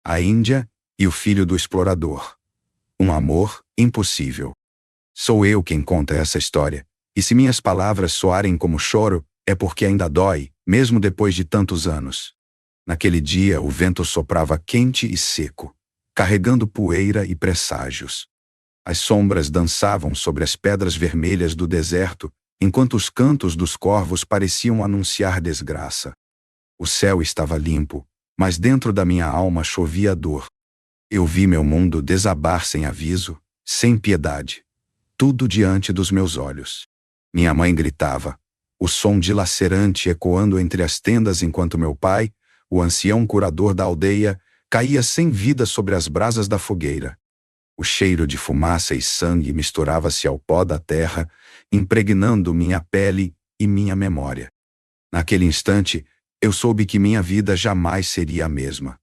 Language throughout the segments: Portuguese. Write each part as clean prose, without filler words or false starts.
A Índia e o filho do explorador. Um amor impossível. Sou eu quem conta essa história, e se minhas palavras soarem como choro, é porque ainda dói, mesmo depois de tantos anos. Naquele dia o vento soprava quente e seco, carregando poeira e presságios. As sombras dançavam sobre as pedras vermelhas do deserto, enquanto os cantos dos corvos pareciam anunciar desgraça. O céu estava limpo, mas dentro da minha alma chovia dor. Eu vi meu mundo desabar sem aviso, sem piedade. Tudo diante dos meus olhos. Minha mãe gritava, o som dilacerante ecoando entre as tendas enquanto meu pai, o ancião curador da aldeia, caía sem vida sobre as brasas da fogueira. O cheiro de fumaça e sangue misturava-se ao pó da terra, impregnando minha pele e minha memória. Naquele instante, eu soube que minha vida jamais seria a mesma.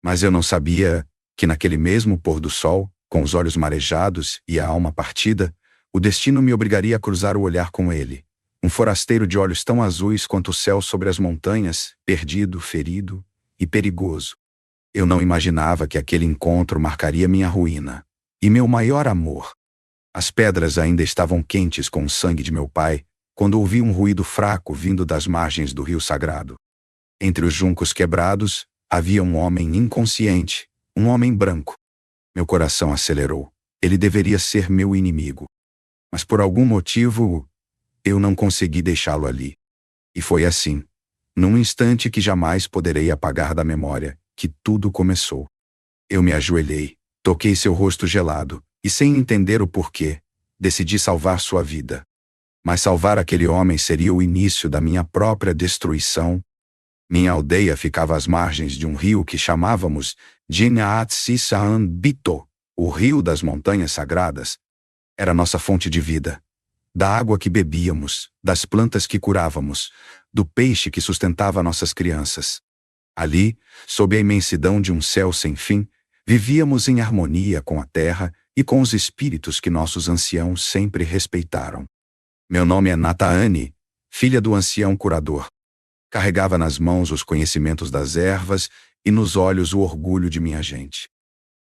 Mas eu não sabia que naquele mesmo pôr do sol, com os olhos marejados e a alma partida, o destino me obrigaria a cruzar o olhar com ele. Um forasteiro de olhos tão azuis quanto o céu sobre as montanhas, perdido, ferido e perigoso. Eu não imaginava que aquele encontro marcaria minha ruína e meu maior amor. As pedras ainda estavam quentes com o sangue de meu pai, quando ouvi um ruído fraco vindo das margens do rio sagrado. Entre os juncos quebrados, havia um homem inconsciente, um homem branco. Meu coração acelerou. Ele deveria ser meu inimigo. Mas por algum motivo, eu não consegui deixá-lo ali. E foi assim, num instante que jamais poderei apagar da memória, que tudo começou. Eu me ajoelhei, toquei seu rosto gelado, e sem entender o porquê, decidi salvar sua vida. Mas salvar aquele homem seria o início da minha própria destruição. Minha aldeia ficava às margens de um rio que chamávamos Jinaat Sisaan Bito, o rio das montanhas sagradas. Era nossa fonte de vida. Da água que bebíamos, das plantas que curávamos, do peixe que sustentava nossas crianças. Ali, sob a imensidão de um céu sem fim, vivíamos em harmonia com a terra e com os espíritos que nossos anciãos sempre respeitaram. Meu nome é Nataane, filha do ancião curador. Carregava nas mãos os conhecimentos das ervas e nos olhos o orgulho de minha gente.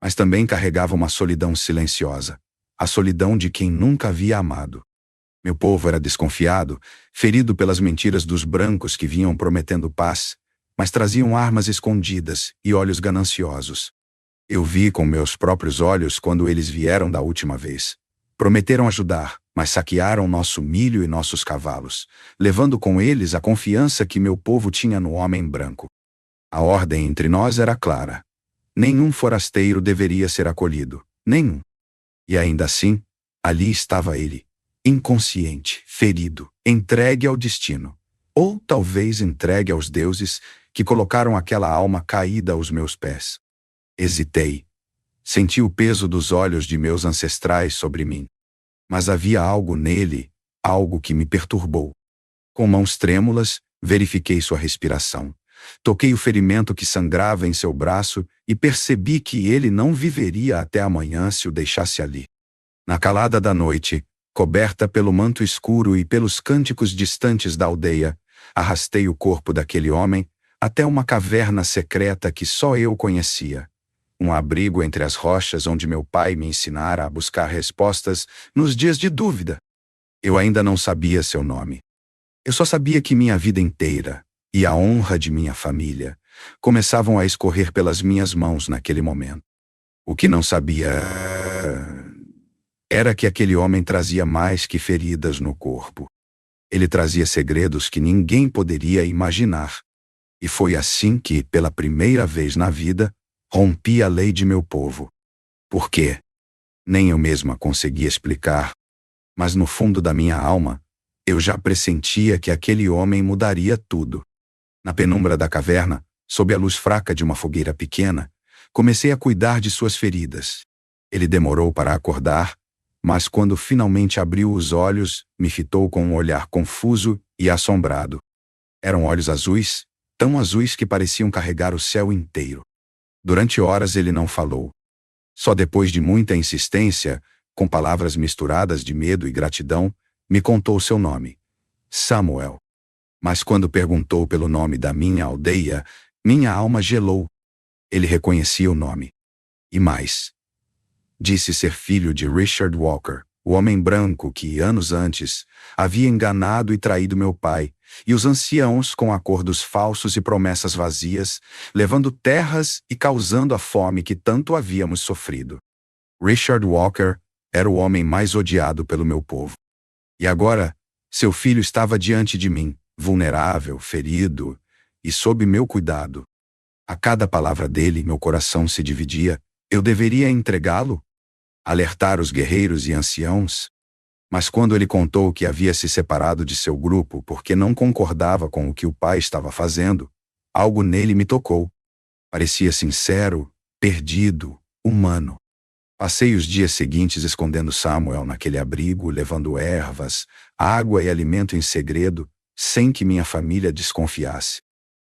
Mas também carregava uma solidão silenciosa, a solidão de quem nunca havia amado. Meu povo era desconfiado, ferido pelas mentiras dos brancos que vinham prometendo paz, mas traziam armas escondidas e olhos gananciosos. Eu vi com meus próprios olhos quando eles vieram da última vez. Prometeram ajudar, mas saquearam nosso milho e nossos cavalos, levando com eles a confiança que meu povo tinha no homem branco. A ordem entre nós era clara. Nenhum forasteiro deveria ser acolhido, nenhum. E ainda assim, ali estava ele, inconsciente, ferido, entregue ao destino. Ou talvez entregue aos deuses que colocaram aquela alma caída aos meus pés. Hesitei. Senti o peso dos olhos de meus ancestrais sobre mim. Mas havia algo nele, algo que me perturbou. Com mãos trêmulas, verifiquei sua respiração. Toquei o ferimento que sangrava em seu braço e percebi que ele não viveria até amanhã se o deixasse ali. Na calada da noite, coberta pelo manto escuro e pelos cânticos distantes da aldeia, arrastei o corpo daquele homem até uma caverna secreta que só eu conhecia. Um abrigo entre as rochas onde meu pai me ensinara a buscar respostas nos dias de dúvida. Eu ainda não sabia seu nome. Eu só sabia que minha vida inteira e a honra de minha família começavam a escorrer pelas minhas mãos naquele momento. O que não sabia era que aquele homem trazia mais que feridas no corpo. Ele trazia segredos que ninguém poderia imaginar. E foi assim que, pela primeira vez na vida, rompi a lei de meu povo. Por quê? Nem eu mesma conseguia explicar. Mas no fundo da minha alma, eu já pressentia que aquele homem mudaria tudo. Na penumbra da caverna, sob a luz fraca de uma fogueira pequena, comecei a cuidar de suas feridas. Ele demorou para acordar, mas quando finalmente abriu os olhos, me fitou com um olhar confuso e assombrado. Eram olhos azuis, tão azuis que pareciam carregar o céu inteiro. Durante horas ele não falou. Só depois de muita insistência, com palavras misturadas de medo e gratidão, me contou seu nome. Samuel. Mas quando perguntou pelo nome da minha aldeia, minha alma gelou. Ele reconhecia o nome. E mais. Disse ser filho de Richard Walker, o homem branco que, anos antes, havia enganado e traído meu pai, e os anciãos com acordos falsos e promessas vazias, levando terras e causando a fome que tanto havíamos sofrido. Richard Walker era o homem mais odiado pelo meu povo. E agora, seu filho estava diante de mim, vulnerável, ferido, e sob meu cuidado. A cada palavra dele, meu coração se dividia. Eu deveria entregá-lo? Alertar os guerreiros e anciãos? Mas quando ele contou que havia se separado de seu grupo porque não concordava com o que o pai estava fazendo, algo nele me tocou. Parecia sincero, perdido, humano. Passei os dias seguintes escondendo Samuel naquele abrigo, levando ervas, água e alimento em segredo, sem que minha família desconfiasse.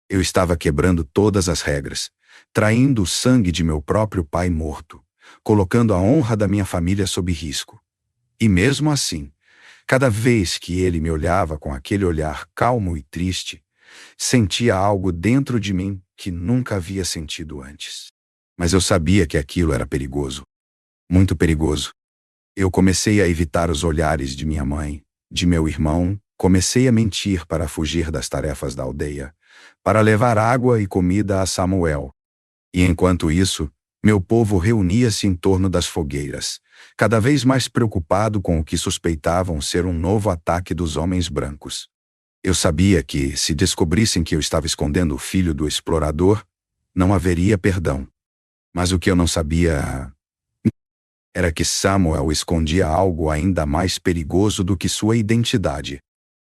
Eu estava quebrando todas as regras, traindo o sangue de meu próprio pai morto, colocando a honra da minha família sob risco. E mesmo assim, cada vez que ele me olhava com aquele olhar calmo e triste, sentia algo dentro de mim que nunca havia sentido antes. Mas eu sabia que aquilo era perigoso. Muito perigoso. Eu comecei a evitar os olhares de minha mãe, de meu irmão, comecei a mentir para fugir das tarefas da aldeia, para levar água e comida a Samuel. E enquanto isso, meu povo reunia-se em torno das fogueiras, cada vez mais preocupado com o que suspeitavam ser um novo ataque dos homens brancos. Eu sabia que, se descobrissem que eu estava escondendo o filho do explorador, não haveria perdão. Mas o que eu não sabia era que Samuel escondia algo ainda mais perigoso do que sua identidade.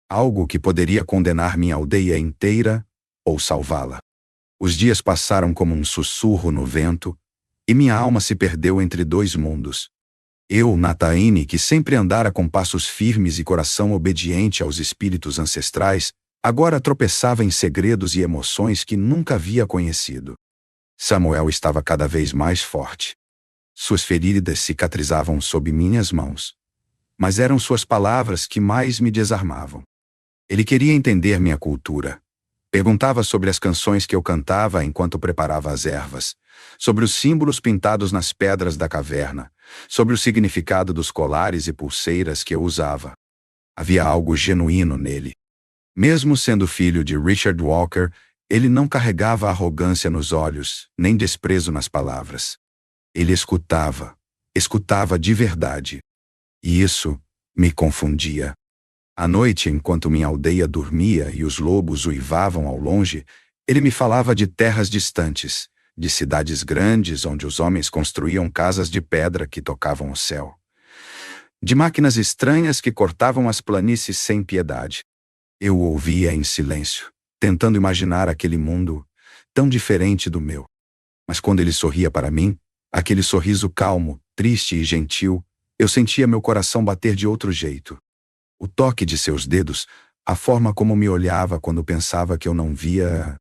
Algo que poderia condenar minha aldeia inteira ou salvá-la. Os dias passaram como um sussurro no vento, e minha alma se perdeu entre dois mundos. Eu, Nataíne, que sempre andara com passos firmes e coração obediente aos espíritos ancestrais, agora tropeçava em segredos e emoções que nunca havia conhecido. Samuel estava cada vez mais forte. Suas feridas cicatrizavam sob minhas mãos. Mas eram suas palavras que mais me desarmavam. Ele queria entender minha cultura. Perguntava sobre as canções que eu cantava enquanto preparava as ervas, sobre os símbolos pintados nas pedras da caverna, sobre o significado dos colares e pulseiras que eu usava. Havia algo genuíno nele. Mesmo sendo filho de Richard Walker, ele não carregava arrogância nos olhos, nem desprezo nas palavras. Ele escutava de verdade. E isso me confundia. À noite, enquanto minha aldeia dormia e os lobos uivavam ao longe, ele me falava de terras distantes, de cidades grandes onde os homens construíam casas de pedra que tocavam o céu, de máquinas estranhas que cortavam as planícies sem piedade. Eu o ouvia em silêncio, tentando imaginar aquele mundo tão diferente do meu. Mas quando ele sorria para mim, aquele sorriso calmo, triste e gentil, eu sentia meu coração bater de outro jeito. O toque de seus dedos, a forma como me olhava quando pensava que eu não via...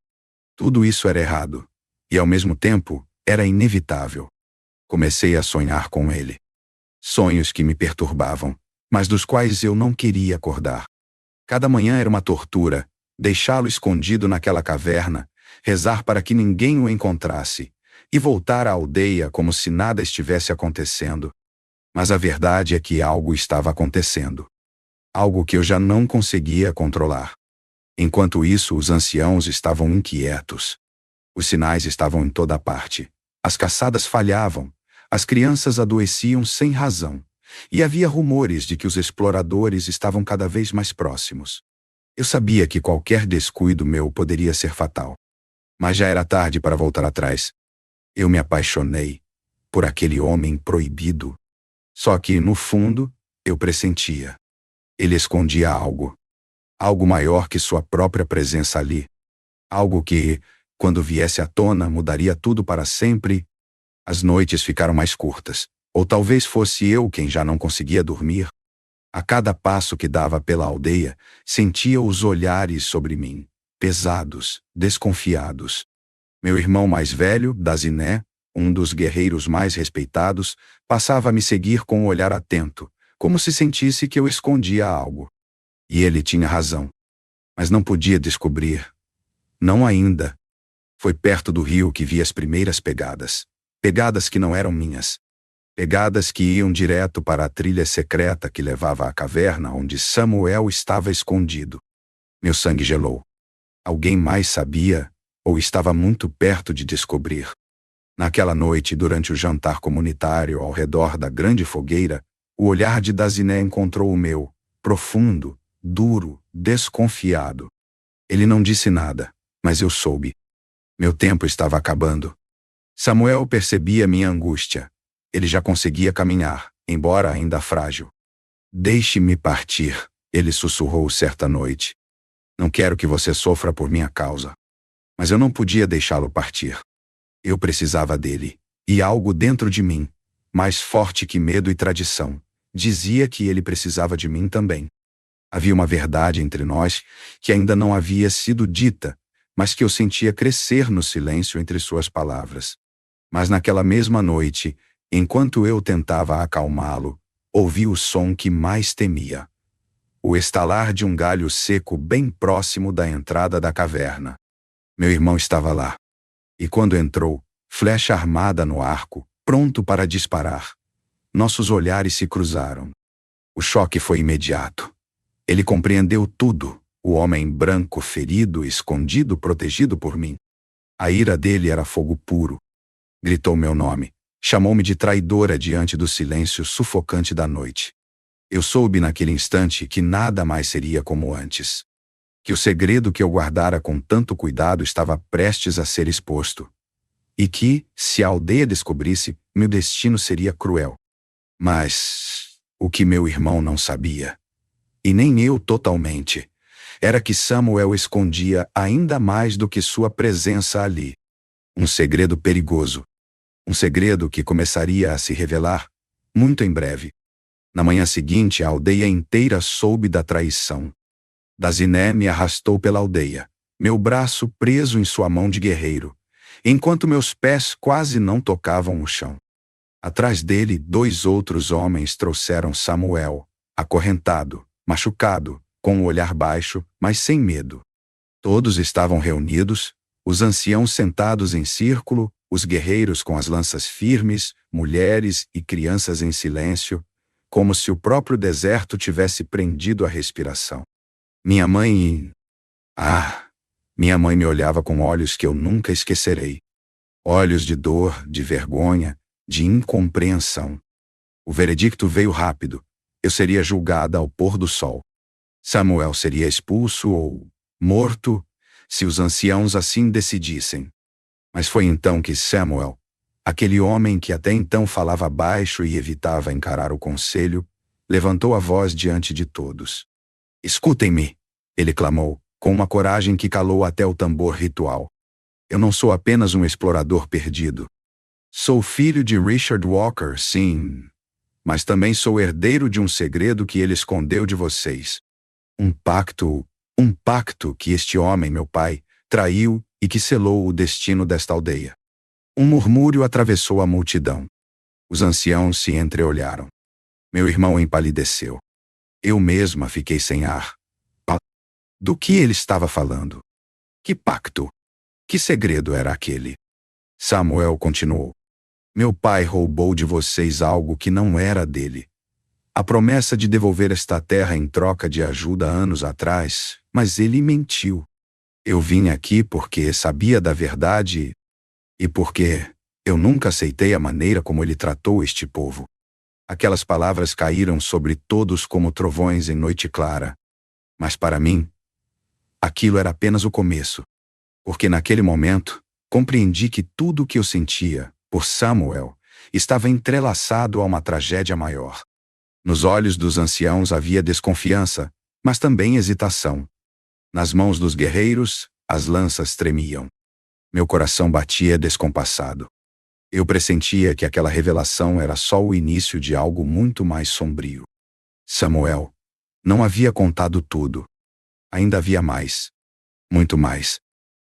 Tudo isso era errado. E ao mesmo tempo, era inevitável. Comecei a sonhar com ele. Sonhos que me perturbavam, mas dos quais eu não queria acordar. Cada manhã era uma tortura, deixá-lo escondido naquela caverna, rezar para que ninguém o encontrasse, e voltar à aldeia como se nada estivesse acontecendo. Mas a verdade é que algo estava acontecendo. Algo que eu já não conseguia controlar. Enquanto isso, os anciãos estavam inquietos. Os sinais estavam em toda parte. As caçadas falhavam, as crianças adoeciam sem razão, e havia rumores de que os exploradores estavam cada vez mais próximos. Eu sabia que qualquer descuido meu poderia ser fatal. Mas já era tarde para voltar atrás. Eu me apaixonei por aquele homem proibido. Só que, no fundo, eu pressentia. Ele escondia algo. Algo maior que sua própria presença ali. Algo que, quando viesse à tona, mudaria tudo para sempre. As noites ficaram mais curtas. Ou talvez fosse eu quem já não conseguia dormir. A cada passo que dava pela aldeia, sentia os olhares sobre mim, pesados, desconfiados. Meu irmão mais velho, Daziné, um dos guerreiros mais respeitados, passava a me seguir com um olhar atento, como se sentisse que eu escondia algo. E ele tinha razão. Mas não podia descobrir. Não ainda. Foi perto do rio que vi as primeiras pegadas. Pegadas que não eram minhas. Pegadas que iam direto para a trilha secreta que levava à caverna onde Samuel estava escondido. Meu sangue gelou. Alguém mais sabia, ou estava muito perto de descobrir. Naquela noite, durante o jantar comunitário ao redor da grande fogueira, o olhar de Daziné encontrou o meu, profundo, duro, desconfiado. Ele não disse nada, mas eu soube. Meu tempo estava acabando. Samuel percebia minha angústia. Ele já conseguia caminhar, embora ainda frágil. Deixe-me partir, ele sussurrou certa noite. Não quero que você sofra por minha causa. Mas eu não podia deixá-lo partir. Eu precisava dele, e algo dentro de mim, mais forte que medo e tradição, dizia que ele precisava de mim também. Havia uma verdade entre nós que ainda não havia sido dita, mas que eu sentia crescer no silêncio entre suas palavras. Mas naquela mesma noite, enquanto eu tentava acalmá-lo, ouvi o som que mais temia. O estalar de um galho seco bem próximo da entrada da caverna. Meu irmão estava lá. E quando entrou, flecha armada no arco, pronto para disparar. Nossos olhares se cruzaram. O choque foi imediato. Ele compreendeu tudo, o homem branco ferido, escondido, protegido por mim. A ira dele era fogo puro. Gritou meu nome, chamou-me de traidora diante do silêncio sufocante da noite. Eu soube naquele instante que nada mais seria como antes. Que o segredo que eu guardara com tanto cuidado estava prestes a ser exposto. E que, se a aldeia descobrisse, meu destino seria cruel. Mas o que meu irmão não sabia, e nem eu totalmente, era que Samuel escondia ainda mais do que sua presença ali. Um segredo perigoso. Um segredo que começaria a se revelar muito em breve. Na manhã seguinte, a aldeia inteira soube da traição. Daziné me arrastou pela aldeia, meu braço preso em sua mão de guerreiro, enquanto meus pés quase não tocavam o chão. Atrás dele, 2 outros homens trouxeram Samuel, acorrentado, machucado, com o olhar baixo, mas sem medo. Todos estavam reunidos, os anciãos sentados em círculo, os guerreiros com as lanças firmes, mulheres e crianças em silêncio, como se o próprio deserto tivesse prendido a respiração. Minha mãe me olhava com olhos que eu nunca esquecerei. Olhos de dor, de vergonha, de incompreensão. O veredicto veio rápido. Eu seria julgada ao pôr do sol. Samuel seria expulso ou morto, se os anciãos assim decidissem. Mas foi então que Samuel, aquele homem que até então falava baixo e evitava encarar o conselho, levantou a voz diante de todos. Escutem-me, ele clamou, com uma coragem que calou até o tambor ritual. Eu não sou apenas um explorador perdido. Sou filho de Richard Walker, sim, mas também sou herdeiro de um segredo que ele escondeu de vocês. Um pacto que este homem, meu pai, traiu e que selou o destino desta aldeia. Um murmúrio atravessou a multidão. Os anciãos se entreolharam. Meu irmão empalideceu. Eu mesma fiquei sem ar. Do que ele estava falando? Que pacto? Que segredo era aquele? Samuel continuou. Meu pai roubou de vocês algo que não era dele. A promessa de devolver esta terra em troca de ajuda anos atrás, mas ele mentiu. Eu vim aqui porque sabia da verdade e porque eu nunca aceitei a maneira como ele tratou este povo. Aquelas palavras caíram sobre todos como trovões em noite clara. Mas para mim, aquilo era apenas o começo. Porque naquele momento, compreendi que tudo o que eu sentia, por Samuel, estava entrelaçado a uma tragédia maior. Nos olhos dos anciãos havia desconfiança, mas também hesitação. Nas mãos dos guerreiros, as lanças tremiam. Meu coração batia descompassado. Eu pressentia que aquela revelação era só o início de algo muito mais sombrio. Samuel não havia contado tudo. Ainda havia mais. Muito mais.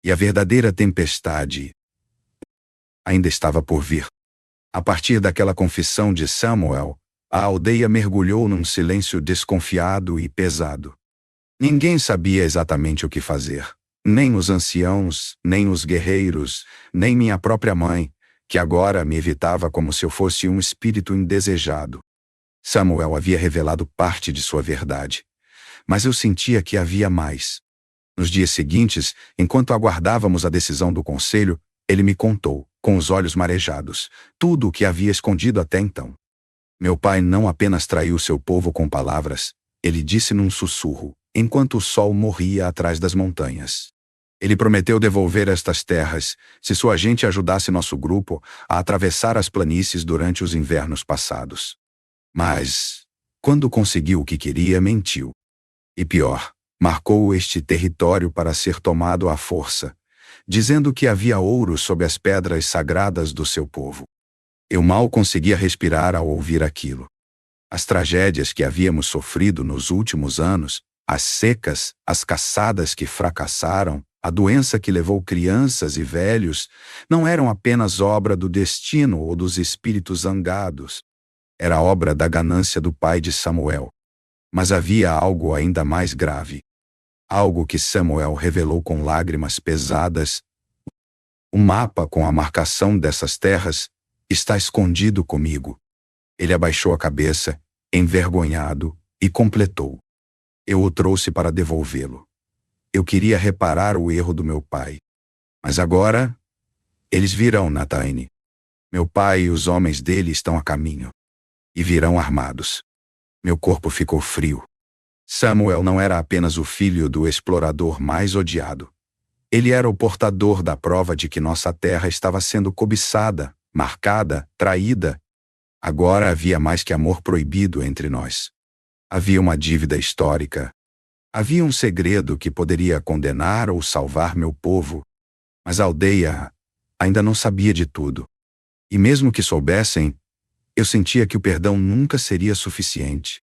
E a verdadeira tempestade ainda estava por vir. A partir daquela confissão de Samuel, a aldeia mergulhou num silêncio desconfiado e pesado. Ninguém sabia exatamente o que fazer. nem os anciãos, nem os guerreiros, nem minha própria mãe, que agora me evitava como se eu fosse um espírito indesejado. Samuel havia revelado parte de sua verdade, mas eu sentia que havia mais. Nos dias seguintes, enquanto aguardávamos a decisão do conselho, ele me contou, com os olhos marejados, tudo o que havia escondido até então. Meu pai não apenas traiu seu povo com palavras, ele disse num sussurro, enquanto o sol morria atrás das montanhas. Ele prometeu devolver estas terras, se sua gente ajudasse nosso grupo a atravessar as planícies durante os invernos passados. Mas, quando conseguiu o que queria, mentiu. E pior, marcou este território para ser tomado à força, dizendo que havia ouro sob as pedras sagradas do seu povo. Eu mal conseguia respirar ao ouvir aquilo. As tragédias que havíamos sofrido nos últimos anos, as secas, as caçadas que fracassaram, a doença que levou crianças e velhos, não eram apenas obra do destino ou dos espíritos zangados. Era obra da ganância do pai de Samuel. Mas havia algo ainda mais grave. Algo que Samuel revelou com lágrimas pesadas. O mapa com a marcação dessas terras está escondido comigo. Ele abaixou a cabeça, envergonhado, e completou. Eu o trouxe para devolvê-lo. Eu queria reparar o erro do meu pai. Mas agora, eles virão, Nathaine. Meu pai e os homens dele estão a caminho. E virão armados. Meu corpo ficou frio. Samuel não era apenas o filho do explorador mais odiado. Ele era o portador da prova de que nossa terra estava sendo cobiçada, marcada, traída. Agora havia mais que amor proibido entre nós. Havia uma dívida histórica. Havia um segredo que poderia condenar ou salvar meu povo. Mas a aldeia ainda não sabia de tudo. E mesmo que soubessem, eu sentia que o perdão nunca seria suficiente.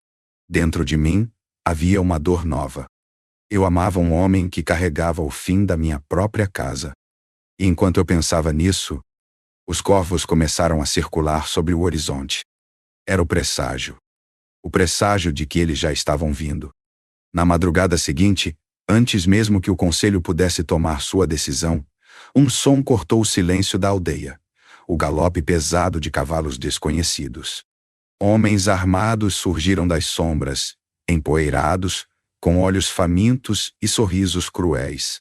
Dentro de mim, havia uma dor nova. Eu amava um homem que carregava o fim da minha própria casa. E enquanto eu pensava nisso, os corvos começaram a circular sobre o horizonte. Era o presságio. O presságio de que eles já estavam vindo. Na madrugada seguinte, antes mesmo que o conselho pudesse tomar sua decisão, um som cortou o silêncio da aldeia. O galope pesado de cavalos desconhecidos. Homens armados surgiram das sombras, empoeirados, com olhos famintos e sorrisos cruéis.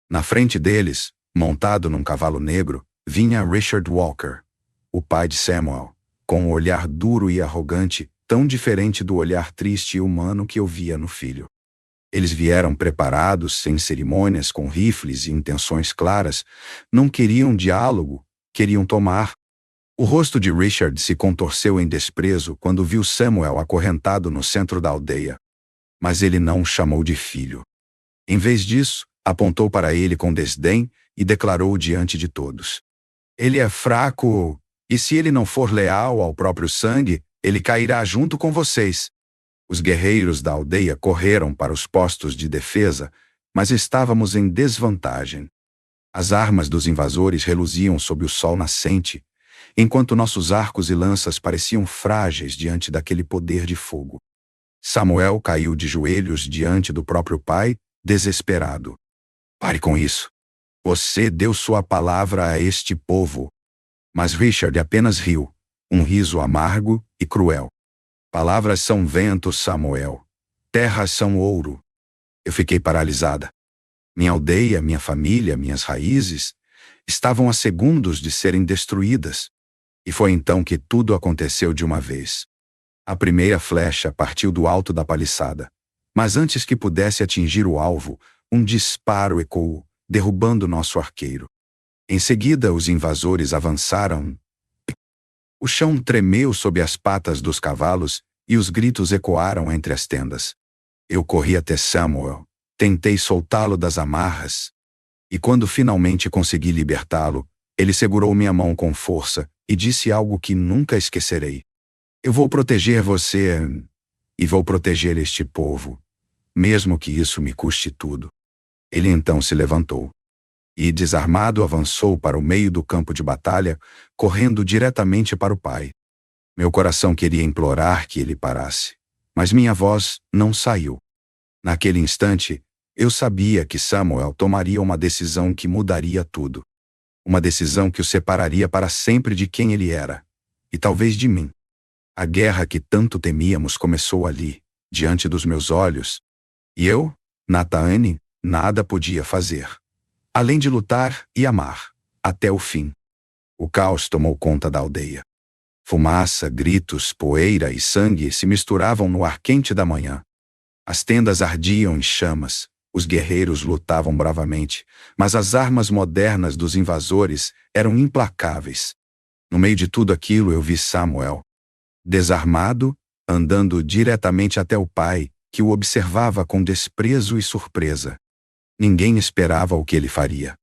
Na frente deles, montado num cavalo negro, vinha Richard Walker, o pai de Samuel, com um olhar duro e arrogante, tão diferente do olhar triste e humano que eu via no filho. Eles vieram preparados, sem cerimônias, com rifles e intenções claras, não queriam diálogo, queriam tomar. O rosto de Richard se contorceu em desprezo quando viu Samuel acorrentado no centro da aldeia. Mas ele não o chamou de filho. Em vez disso, apontou para ele com desdém e declarou diante de todos: ele é fraco, e se ele não for leal ao próprio sangue, ele cairá junto com vocês. Os guerreiros da aldeia correram para os postos de defesa, mas estávamos em desvantagem. As armas dos invasores reluziam sob o sol nascente, enquanto nossos arcos e lanças pareciam frágeis diante daquele poder de fogo. Samuel caiu de joelhos diante do próprio pai, desesperado. Pare com isso. Você deu sua palavra a este povo. Mas Richard apenas riu, um riso amargo e cruel. Palavras são vento, Samuel. Terras são ouro. Eu fiquei paralisada. Minha aldeia, minha família, minhas raízes estavam a segundos de serem destruídas. E foi então que tudo aconteceu de uma vez. A primeira flecha partiu do alto da paliçada. Mas antes que pudesse atingir o alvo, um disparo ecoou, derrubando nosso arqueiro. Em seguida, os invasores avançaram. O chão tremeu sob as patas dos cavalos e os gritos ecoaram entre as tendas. Eu corri até Samuel, tentei soltá-lo das amarras. E quando finalmente consegui libertá-lo, ele segurou minha mão com força e disse algo que nunca esquecerei. Eu vou proteger você e vou proteger este povo, mesmo que isso me custe tudo. Ele então se levantou. E, desarmado, avançou para o meio do campo de batalha, correndo diretamente para o pai. Meu coração queria implorar que ele parasse, mas minha voz não saiu. Naquele instante, Eu sabia que Samuel tomaria uma decisão que mudaria tudo. Uma decisão que o separaria para sempre de quem ele era, e talvez de mim. A guerra que tanto temíamos começou ali, diante dos meus olhos, e eu, Nathanael, nada podia fazer, além de lutar e amar, até o fim. O caos tomou conta da aldeia. Fumaça, gritos, poeira e sangue se misturavam no ar quente da manhã. As tendas ardiam em chamas, os guerreiros lutavam bravamente, mas as armas modernas dos invasores eram implacáveis. No meio de tudo aquilo eu vi Samuel, desarmado, andando diretamente até o pai, que o observava com desprezo e surpresa. Ninguém esperava o que ele faria.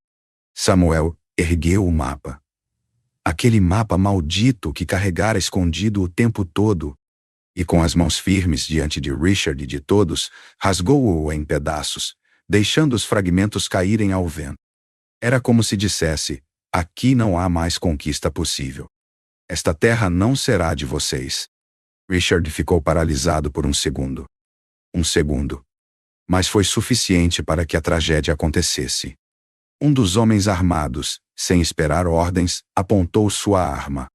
Samuel ergueu o mapa. Aquele mapa maldito que carregara escondido o tempo todo, e com as mãos firmes diante de Richard e de todos, rasgou-o em pedaços, deixando os fragmentos caírem ao vento. Era como se dissesse: aqui não há mais conquista possível. Esta terra não será de vocês. Richard ficou paralisado por um segundo. Um segundo. Mas foi suficiente para que a tragédia acontecesse. Um dos homens armados, sem esperar ordens, apontou sua arma.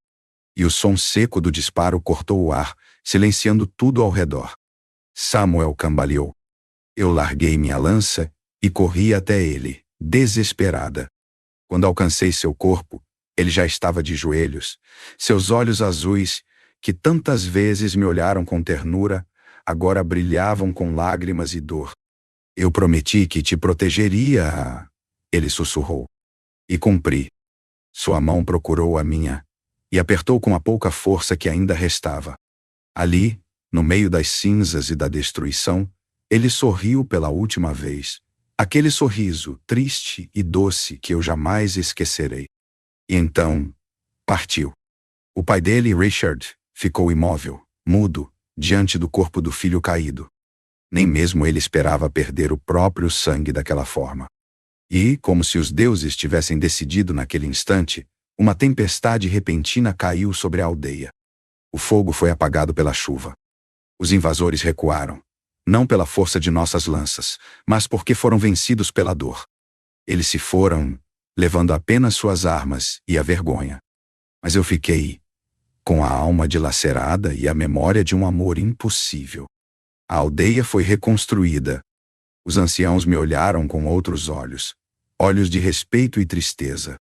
E o som seco do disparo cortou o ar, silenciando tudo ao redor. Samuel cambaleou. Eu larguei minha lança e corri até ele, desesperada. Quando alcancei seu corpo, ele já estava de joelhos. Seus olhos azuis, que tantas vezes me olharam com ternura, agora brilhavam com lágrimas e dor. Eu prometi que te protegeria, ele sussurrou. E cumpri. Sua mão procurou a minha e apertou com a pouca força que ainda restava. Ali, no meio das cinzas e da destruição, ele sorriu pela última vez. Aquele sorriso triste e doce que eu jamais esquecerei. E então, partiu. O pai dele, Richard, ficou imóvel, mudo, diante do corpo do filho caído. Nem mesmo ele esperava perder o próprio sangue daquela forma. E, como se os deuses tivessem decidido naquele instante, uma tempestade repentina caiu sobre a aldeia. O fogo foi apagado pela chuva. Os invasores recuaram, não pela força de nossas lanças, mas porque foram vencidos pela dor. Eles se foram, levando apenas suas armas e a vergonha. Mas eu fiquei, com a alma dilacerada e a memória de um amor impossível. A aldeia foi reconstruída. Os anciãos me olharam com outros olhos, olhos de respeito e tristeza.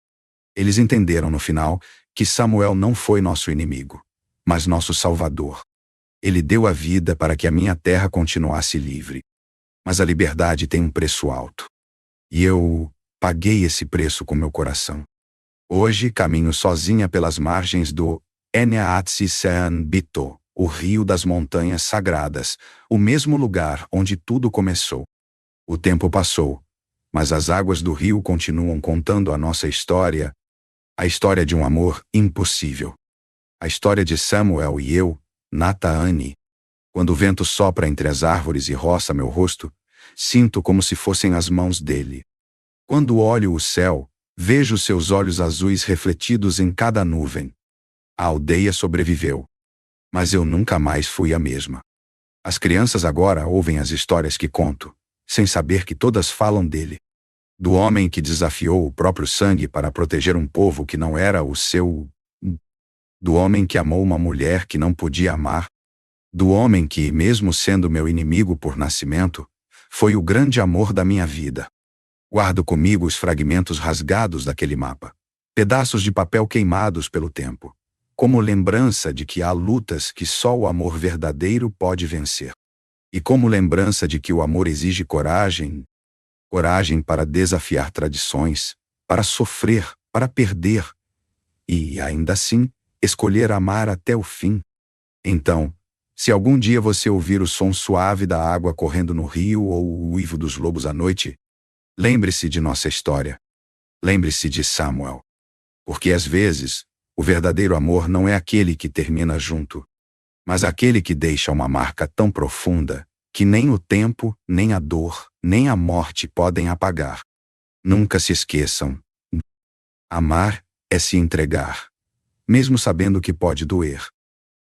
Eles entenderam no final que Samuel não foi nosso inimigo, mas nosso salvador. Ele deu a vida para que a minha terra continuasse livre. Mas a liberdade tem um preço alto. E eu paguei esse preço com meu coração. Hoje caminho sozinha pelas margens do Eneatsisean-Bito, o rio das montanhas sagradas, o mesmo lugar onde tudo começou. O tempo passou, mas as águas do rio continuam contando a nossa história, a história de um amor impossível. A história de Samuel e eu, Nathanael. Quando o vento sopra entre as árvores e roça meu rosto, sinto como se fossem as mãos dele. Quando olho o céu, vejo seus olhos azuis refletidos em cada nuvem. A aldeia sobreviveu. Mas eu nunca mais fui a mesma. As crianças agora ouvem as histórias que conto, sem saber que todas falam dele. Do homem que desafiou o próprio sangue para proteger um povo que não era o seu. Do homem que amou uma mulher que não podia amar. Do homem que, mesmo sendo meu inimigo por nascimento, foi o grande amor da minha vida. Guardo comigo os fragmentos rasgados daquele mapa, pedaços de papel queimados pelo tempo, como lembrança de que há lutas que só o amor verdadeiro pode vencer. E como lembrança de que o amor exige coragem, coragem para desafiar tradições, para sofrer, para perder, e, ainda assim, escolher amar até o fim. Então, se algum dia você ouvir o som suave da água correndo no rio ou o uivo dos lobos à noite, lembre-se de nossa história. Lembre-se de Samuel. Porque às vezes, o verdadeiro amor não é aquele que termina junto, mas aquele que deixa uma marca tão profunda que nem o tempo, nem a dor, nem a morte podem apagar. Nunca se esqueçam. Amar é se entregar, mesmo sabendo que pode doer.